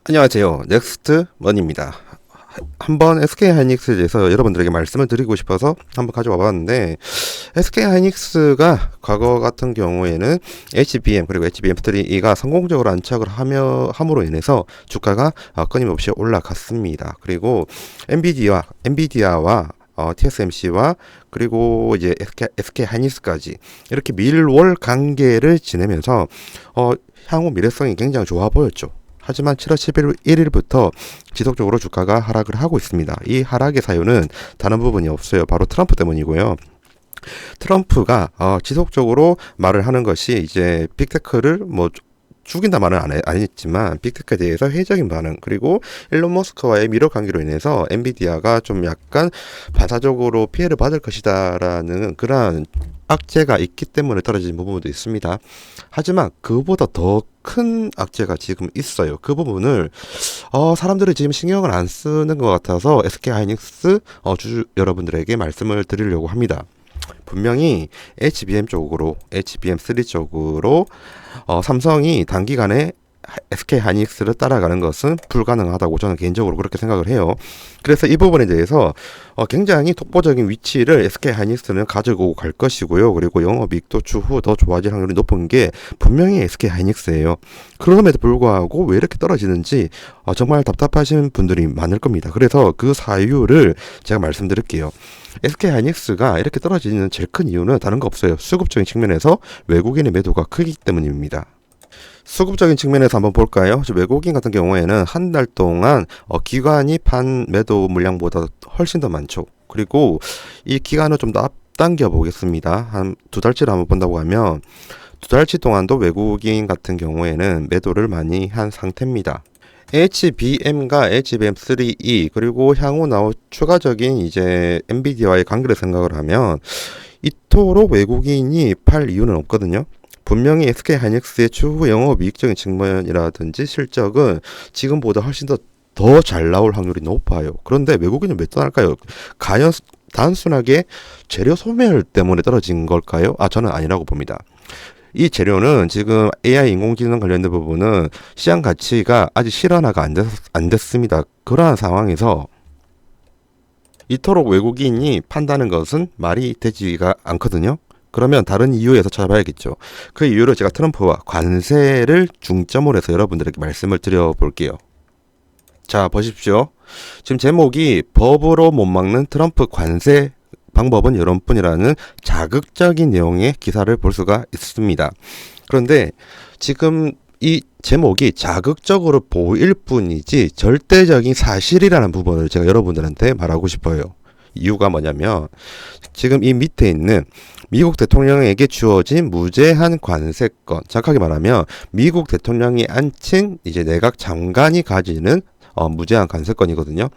안녕하세요. 넥스트원입니다. 한번 SK하이닉스에 대해서 여러분들에게 말씀을 드리고 싶어서 한번 가져와 봤는데, SK하이닉스가 과거 같은 경우에는 HBM 그리고 HBM3E가 성공적으로 안착을 함으로 인해서 주가가 끊임없이 올라갔습니다. 그리고 엔비디아와 TSMC와 그리고 이제 SK하이닉스까지 이렇게 밀월 관계를 지내면서 향후 미래성이 굉장히 좋아 보였죠. 하지만 7월 11일부터 지속적으로 주가가 하락을 하고 있습니다. 이 하락의 사유는 다른 부분이 없어요. 바로 트럼프 때문이고요. 트럼프가 지속적으로 말을 하는 것이 이제 빅테크를 죽인다 말은 안 했지만 빅테크에 대해서 회의적인 반응, 그리고 일론 머스크와의 미러 관계로 인해서 엔비디아가 좀 약간 반사적으로 피해를 받을 것이다라는 그러한 악재가 있기 때문에 떨어진 부분도 있습니다. 하지만 그보다 더 큰 악재가 지금 있어요. 그 부분을 사람들이 지금 신경을 안 쓰는 것 같아서 SK하이닉스 주주 여러분들에게 말씀을 드리려고 합니다. 분명히 HBM3 쪽으로 삼성이 단기간에 SK하이닉스를 따라가는 것은 불가능하다고 저는 개인적으로 그렇게 생각을 해요. 그래서 이 부분에 대해서 굉장히 독보적인 위치를 SK하이닉스는 가지고 갈 것이고요. 그리고 영업이익도 추후 더 좋아질 확률이 높은 게 분명히 SK하이닉스예요. 그럼에도 불구하고 왜 이렇게 떨어지는지 정말 답답하신 분들이 많을 겁니다. 그래서 그 사유를 제가 말씀드릴게요. SK하이닉스가 이렇게 떨어지는 제일 큰 이유는 다른 거 없어요. 수급적인 측면에서 외국인의 매도가 크기 때문입니다. 수급적인 측면에서 한번 볼까요? 외국인 같은 경우에는 한 달 동안 기관이 판 매도 물량보다 훨씬 더 많죠. 그리고 이 기간을 좀 더 앞당겨 보겠습니다. 한 두 달치를 한번 본다고 하면 두 달치 동안도 외국인 같은 경우에는 매도를 많이 한 상태입니다. HBM과 HBM3E 그리고 향후 나올 추가적인 이제 엔비디아와의 관계를 생각을 하면 이토록 외국인이 팔 이유는 없거든요. 분명히 SK하이닉스의 추후 영업이익적인 측면이라든지 실적은 지금보다 훨씬 더 잘 나올 확률이 높아요. 그런데 외국인은 왜 떠날까요? 과연 단순하게 재료 소멸 때문에 떨어진 걸까요? 저는 아니라고 봅니다. 이 재료는 지금 AI 인공지능 관련된 부분은 시장 가치가 아직 실현화가 안 됐습니다. 그러한 상황에서 이토록 외국인이 판다는 것은 말이 되지가 않거든요. 그러면 다른 이유에서 찾아봐야겠죠. 그 이유를 제가 트럼프와 관세를 중점으로 해서 여러분들에게 말씀을 드려볼게요. 자, 보십시오. 지금 제목이 법으로 못 막는 트럼프 관세 방법은 여러분뿐이라는 자극적인 내용의 기사를 볼 수가 있습니다. 그런데 지금 이 제목이 자극적으로 보일 뿐이지 절대적인 사실이라는 부분을 제가 여러분들한테 말하고 싶어요. 이유가 뭐냐면 지금 이 밑에 있는 미국 대통령에게 주어진 무제한 관세권, 정확하게 말하면 미국 대통령이 앉힌 이제 내각 장관이 가지는 무제한 관세권이거든요.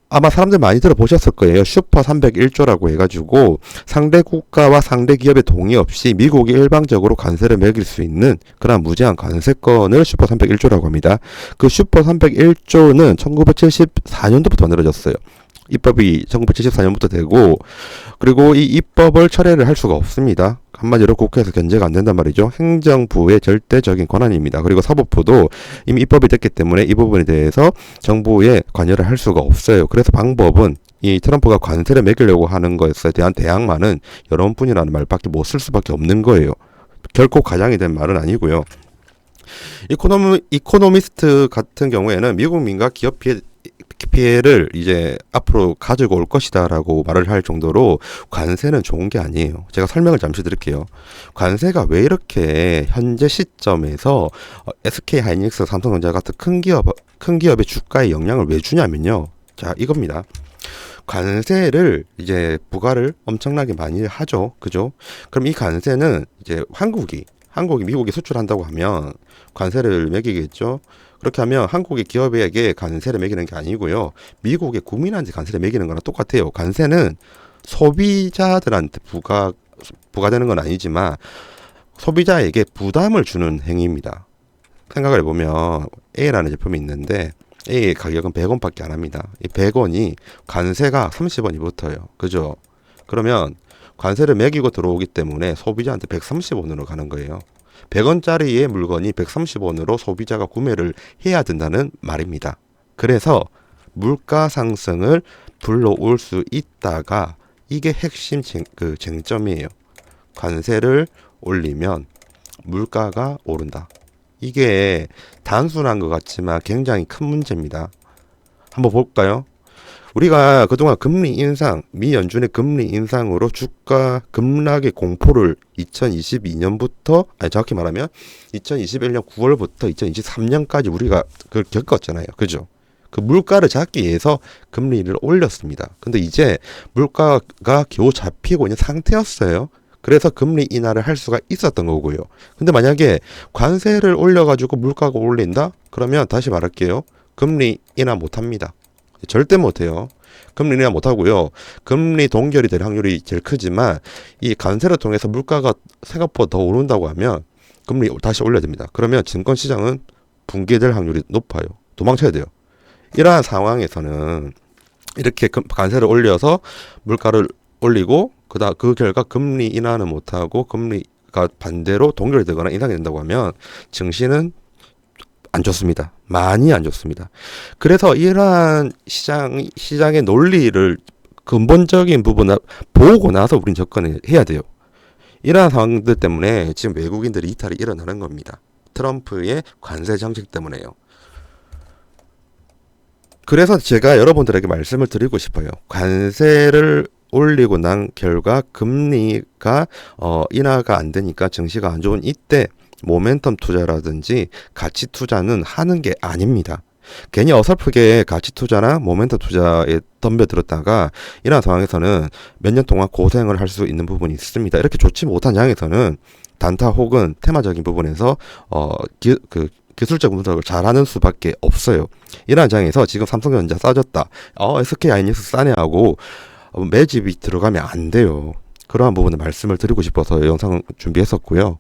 아마 사람들 많이 들어보셨을 거예요. 슈퍼 301조라고 해가지고 상대 국가와 상대 기업의 동의 없이 미국이 일방적으로 관세를 매길 수 있는 그런 무제한 관세권을 슈퍼 301조라고 합니다. 그 슈퍼 301조는 1974년도부터 만들어졌어요. 입법이 1974년부터 되고, 그리고 이 입법을 철회를 할 수가 없습니다. 한마디로 국회에서 견제가 안 된단 말이죠. 행정부의 절대적인 권한입니다. 그리고 사법부도 이미 입법이 됐기 때문에 이 부분에 대해서 정부에 관여를 할 수가 없어요. 그래서 방법은 이 트럼프가 관세를 매기려고 하는 것에 대한 대항마는 여러분뿐이라는 말밖에 못 쓸 수밖에 없는 거예요. 결코 가장이 된 말은 아니고요. 이코노미스트 같은 경우에는 미국 민간 기업 피해를 이제 앞으로 가지고 올 것이다라고 말을 할 정도로 관세는 좋은 게 아니에요. 제가 설명을 잠시 드릴게요. 관세가 왜 이렇게 현재 시점에서 SK하이닉스, 삼성전자 같은 큰 기업의 주가에 영향을 왜 주냐면요. 자, 이겁니다. 관세를 이제 부과를 엄청나게 많이 하죠. 그죠? 그럼 이 관세는 이제 한국이 미국에 수출한다고 하면 관세를 매기겠죠. 그렇게 하면 한국의 기업에게 관세를 매기는 게 아니고요. 미국의 국민한테 관세를 매기는 거랑 똑같아요. 관세는 소비자들한테 부과되는 건 아니지만 소비자에게 부담을 주는 행위입니다. 생각을 해보면 A라는 제품이 있는데 A의 가격은 100원밖에 안 합니다. 이 100원이 관세가 30원이 붙어요. 그죠? 그러면 관세를 매기고 들어오기 때문에 소비자한테 130원으로 가는 거예요. 100원짜리의 물건이 130원으로 소비자가 구매를 해야 된다는 말입니다. 그래서 물가 상승을 불러올 수 있다가 이게 핵심 쟁점이에요. 관세를 올리면 물가가 오른다. 이게 단순한 것 같지만 굉장히 큰 문제입니다. 한번 볼까요? 우리가 그동안 금리 인상, 미 연준의 금리 인상으로 주가 급락의 공포를 2022년부터, 아니 정확히 말하면 2021년 9월부터 2023년까지 우리가 그걸 겪었잖아요. 그죠? 그 물가를 잡기 위해서 금리를 올렸습니다. 근데 이제 물가가 겨우 잡히고 있는 상태였어요. 그래서 금리 인하를 할 수가 있었던 거고요. 근데 만약에 관세를 올려가지고 물가가 올린다? 그러면 다시 말할게요. 금리 인하 못합니다. 절대 못해요. 금리 인하 못하고요. 금리 동결이 될 확률이 제일 크지만 이 관세를 통해서 물가가 생각보다 더 오른다고 하면 금리 다시 올려야 됩니다. 그러면 증권시장은 붕괴될 확률이 높아요. 도망쳐야 돼요. 이러한 상황에서는 이렇게 관세를 올려서 물가를 올리고 그 결과 금리 인하는 못하고 금리가 반대로 동결이 되거나 인상이 된다고 하면 증시는 안 좋습니다. 많이 안 좋습니다. 그래서 이러한 시장의 논리를 근본적인 부분을 보고 나서 우린 접근을 해야 돼요. 이러한 상황들 때문에 지금 외국인들이 이탈이 일어나는 겁니다. 트럼프의 관세 정책 때문에요. 그래서 제가 여러분들에게 말씀을 드리고 싶어요. 관세를 올리고 난 결과 금리가 인하가 안 되니까 증시가 안 좋은 이때 모멘텀 투자라든지 가치 투자는 하는 게 아닙니다. 괜히 어설프게 가치 투자나 모멘텀 투자에 덤벼들었다가 이런 상황에서는 몇 년 동안 고생을 할 수 있는 부분이 있습니다. 이렇게 좋지 못한 장에서는 단타 혹은 테마적인 부분에서 기술적 분석을 잘하는 수밖에 없어요. 이러한 장에서 지금 삼성전자 싸졌다. SK 하이닉스 싸네 하고 매집이 들어가면 안 돼요. 그러한 부분을 말씀을 드리고 싶어서 영상 준비했었고요.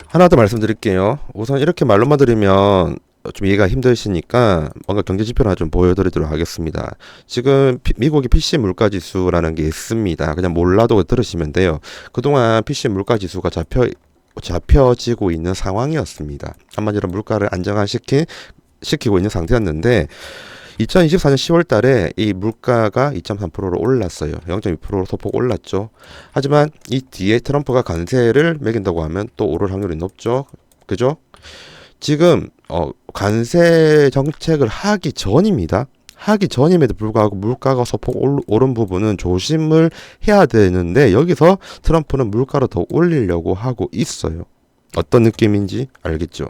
하나 더 말씀드릴게요. 우선 이렇게 말로만 드리면 좀 이해가 힘드시니까 뭔가 경제지표를 하나 좀 보여드리도록 하겠습니다. 지금 미국의 PC 물가지수라는 게 있습니다. 그냥 몰라도 들으시면 돼요. 그동안 PC 물가지수가 잡혀지고 있는 상황이었습니다. 한마디로 물가를 안정화시키고 있는 상태였는데 2024년 10월 달에 이 물가가 2.3%로 올랐어요. 0.2%로 소폭 올랐죠. 하지만 이 뒤에 트럼프가 관세를 매긴다고 하면 또 오를 확률이 높죠. 그죠? 지금 관세 정책을 하기 전입니다. 하기 전임에도 불구하고 물가가 소폭 오른 부분은 조심을 해야 되는데 여기서 트럼프는 물가를 더 올리려고 하고 있어요. 어떤 느낌인지 알겠죠?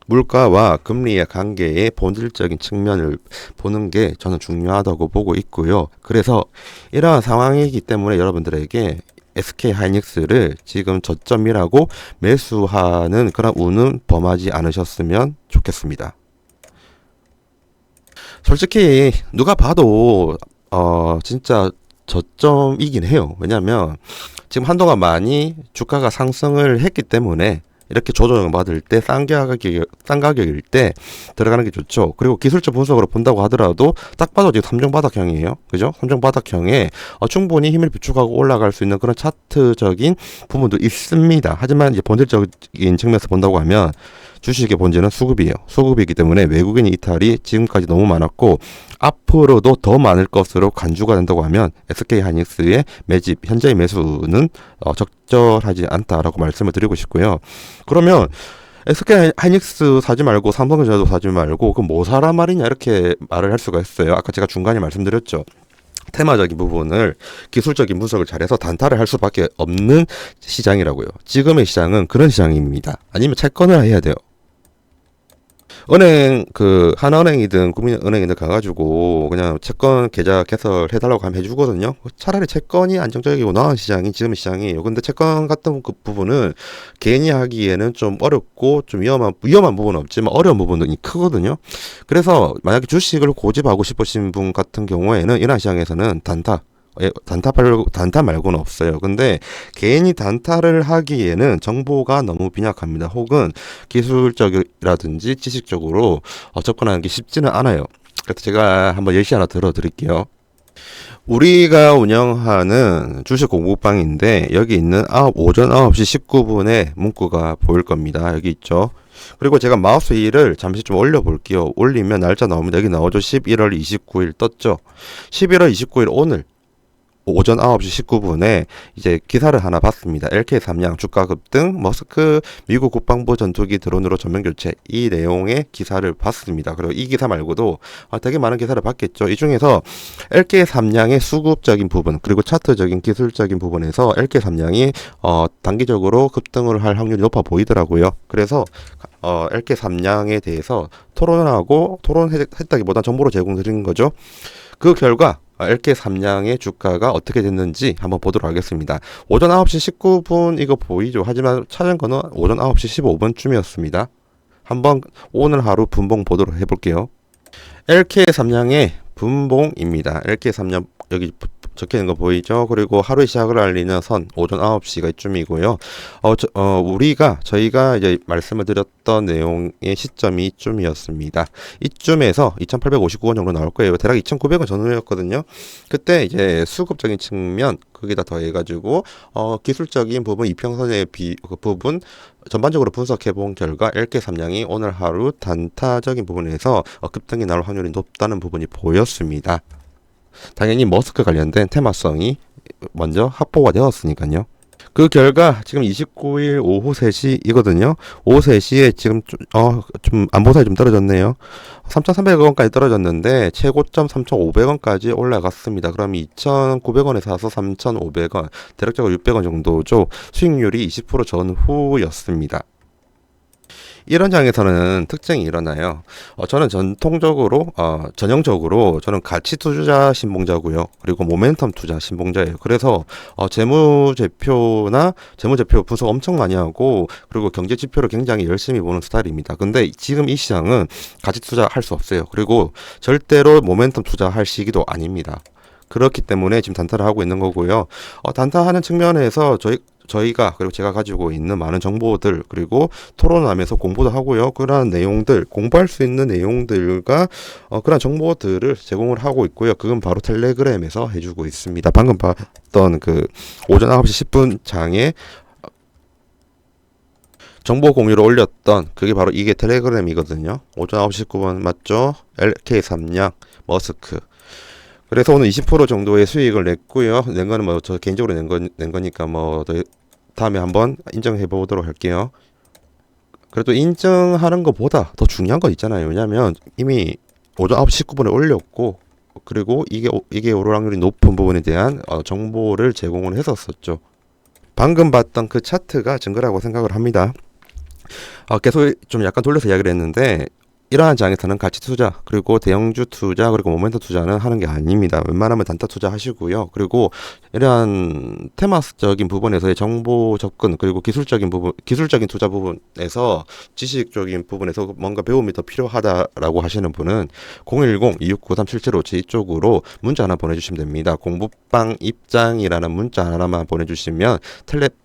물가와 금리의 관계의 본질적인 측면을 보는 게 저는 중요하다고 보고 있고요. 그래서 이러한 상황이기 때문에 여러분들에게 SK 하이닉스를 지금 저점이라고 매수하는 그런 운은 범하지 않으셨으면 좋겠습니다. 솔직히 누가 봐도 진짜 저점이긴 해요. 왜냐하면 지금 한동안 많이 주가가 상승을 했기 때문에 이렇게 조정을 받을 때 싼 가격일 때 들어가는 게 좋죠. 그리고 기술적 분석으로 본다고 하더라도 딱 봐도 지금 3종 바닥형이에요. 그죠? 3종 바닥형에 충분히 힘을 비축하고 올라갈 수 있는 그런 차트적인 부분도 있습니다. 하지만 이제 본질적인 측면에서 본다고 하면 주식의 본질은 수급이에요. 수급이기 때문에 외국인 이탈이 지금까지 너무 많았고 앞으로도 더 많을 것으로 간주가 된다고 하면 SK 하이닉스의 매집 현재의 매수는 적절하지 않다라고 말씀을 드리고 싶고요. 그러면 SK 하이닉스 사지 말고 삼성전자도 사지 말고 그럼 뭐 사란 말이냐 이렇게 말을 할 수가 있어요. 아까 제가 중간에 말씀드렸죠. 테마적인 부분을 기술적인 분석을 잘해서 단타를 할 수밖에 없는 시장이라고요. 지금의 시장은 그런 시장입니다. 아니면 채권을 해야 돼요. 은행 하나은행이든 국민은행이든 가가지고 그냥 채권 계좌 개설해달라고 하면 해주거든요. 차라리 채권이 안정적이고 나은 시장이 지금 시장이에요. 근데 채권 같은 그 부분은 개인이 하기에는 좀 어렵고 좀 위험한 부분은 없지만 어려운 부분이 크거든요. 그래서 만약에 주식을 고집하고 싶으신 분 같은 경우에는 이런 시장에서는 단타 말고는 없어요. 근데 개인이 단타를 하기에는 정보가 너무 빈약합니다. 혹은 기술적이라든지 지식적으로 접근하는 게 쉽지는 않아요. 그래서 제가 한번 예시 하나 들어드릴게요. 우리가 운영하는 주식 공부방인데 여기 있는 오전 9시 19분에 문구가 보일 겁니다. 여기 있죠. 그리고 제가 마우스 휠을 잠시 좀 올려 볼게요. 올리면 날짜 나옵니다. 여기 나오죠. 11월 29일 떴죠. 11월 29일 오늘 오전 9시 19분에 이제 기사를 하나 봤습니다. LK 삼양 주가 급등, 머스크 미국 국방부 전투기 드론으로 전면 교체, 이 내용의 기사를 봤습니다. 그리고 이 기사 말고도 되게 많은 기사를 봤겠죠. 이 중에서 LK 삼양의 수급적인 부분 그리고 차트적인 기술적인 부분에서 LK 삼양이 단기적으로 급등을 할 확률이 높아 보이더라고요. 그래서 LK 삼양에 대해서 토론했다기보다 정보를 제공드린 거죠. 그 결과 LK 삼양의 주가가 어떻게 됐는지 한번 보도록 하겠습니다. 오전 9시 19분 이거 보이죠? 하지만 찾은 거는 오전 9시 15분쯤이었습니다. 한번 오늘 하루 분봉 보도록 해볼게요. LK 삼양의 분봉입니다. LK 삼양 여기 적혀 있는 거 보이죠? 그리고 하루의 시작을 알리는 선 오전 9시가 이쯤이고요. 저희가 이제 말씀을 드렸던 내용의 시점이 이쯤이었습니다. 이쯤에서 2,859원 정도 나올 거예요. 대략 2,900원 전후였거든요. 그때 이제 수급적인 측면 거기다 더해가지고 기술적인 부분 이평선의 그 부분 전반적으로 분석해 본 결과 LK 삼양이 오늘 하루 단타적인 부분에서 급등이 나올 확률이 높다는 부분이 보였습니다. 당연히 머스크 관련된 테마성이 먼저 확보가 되었으니까요. 그 결과 지금 29일 오후 3시이거든요. 오후 3시에 지금 좀 안보사에 좀 떨어졌네요. 3,300원까지 떨어졌는데 최고점 3,500원까지 올라갔습니다. 그럼 2,900원에 사서 3,500원, 대략적으로 600원 정도죠. 수익률이 20% 전후였습니다. 이런 장에서는 특징이 일어나요. 저는 전형적으로 저는 가치 투자 신봉자고요. 그리고 모멘텀 투자 신봉자예요. 그래서 재무제표 분석 엄청 많이 하고 그리고 경제 지표를 굉장히 열심히 보는 스타일입니다. 근데 지금 이 시장은 가치 투자 할 수 없어요. 그리고 절대로 모멘텀 투자할 시기도 아닙니다. 그렇기 때문에 지금 단타를 하고 있는 거고요. 단타하는 측면에서 저희가 그리고 제가 가지고 있는 많은 정보들 그리고 토론하면서 공부도 하고요. 그러한 내용들 공부할 수 있는 내용들과 그런 정보들을 제공을 하고 있고요. 그건 바로 텔레그램에서 해주고 있습니다. 방금 봤던 그 오전 9시 10분 장에 정보 공유를 올렸던 그게 바로 이게 텔레그램이거든요. 오전 9시 19분 맞죠? LK 삼양 머스크. 그래서 오늘 20% 정도의 수익을 냈고요. 낸 거는 뭐 저 개인적으로 낸 거니까 뭐 다음에 한번 인정해 보도록 할게요. 그래도 인정하는 것보다 더 중요한 거 있잖아요. 왜냐면 이미 오전 9시 19분에 올렸고 그리고 이게 오를 확률이 높은 부분에 대한 정보를 제공을 했었었죠. 방금 봤던 그 차트가 증거라고 생각을 합니다. 계속 좀 약간 돌려서 이야기를 했는데 이러한 장에서는 가치 투자 그리고 대형주 투자 그리고 모멘텀 투자는 하는 게 아닙니다. 웬만하면 단타 투자 하시고요. 그리고 이러한 테마적인 부분에서의 정보 접근 그리고 기술적인 투자 부분에서 지식적인 부분에서 뭔가 배움이 더 필요하다라고 하시는 분은 010-269-3775 이쪽으로 문자 하나 보내주시면 됩니다. 공부방 입장이라는 문자 하나만 보내주시면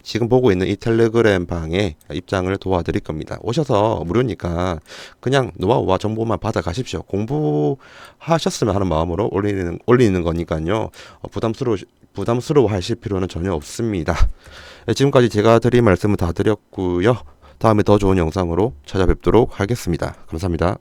지금 보고 있는 이 텔레그램 방에 입장을 도와드릴 겁니다. 오셔서 무료니까 그냥 노하우와 정보만 받아 가십시오. 공부하셨으면 하는 마음으로 올리는 거니까요. 부담스러워 하실 필요는 전혀 없습니다. 지금까지 제가 드린 말씀은 다 드렸고요. 다음에 더 좋은 영상으로 찾아뵙도록 하겠습니다. 감사합니다.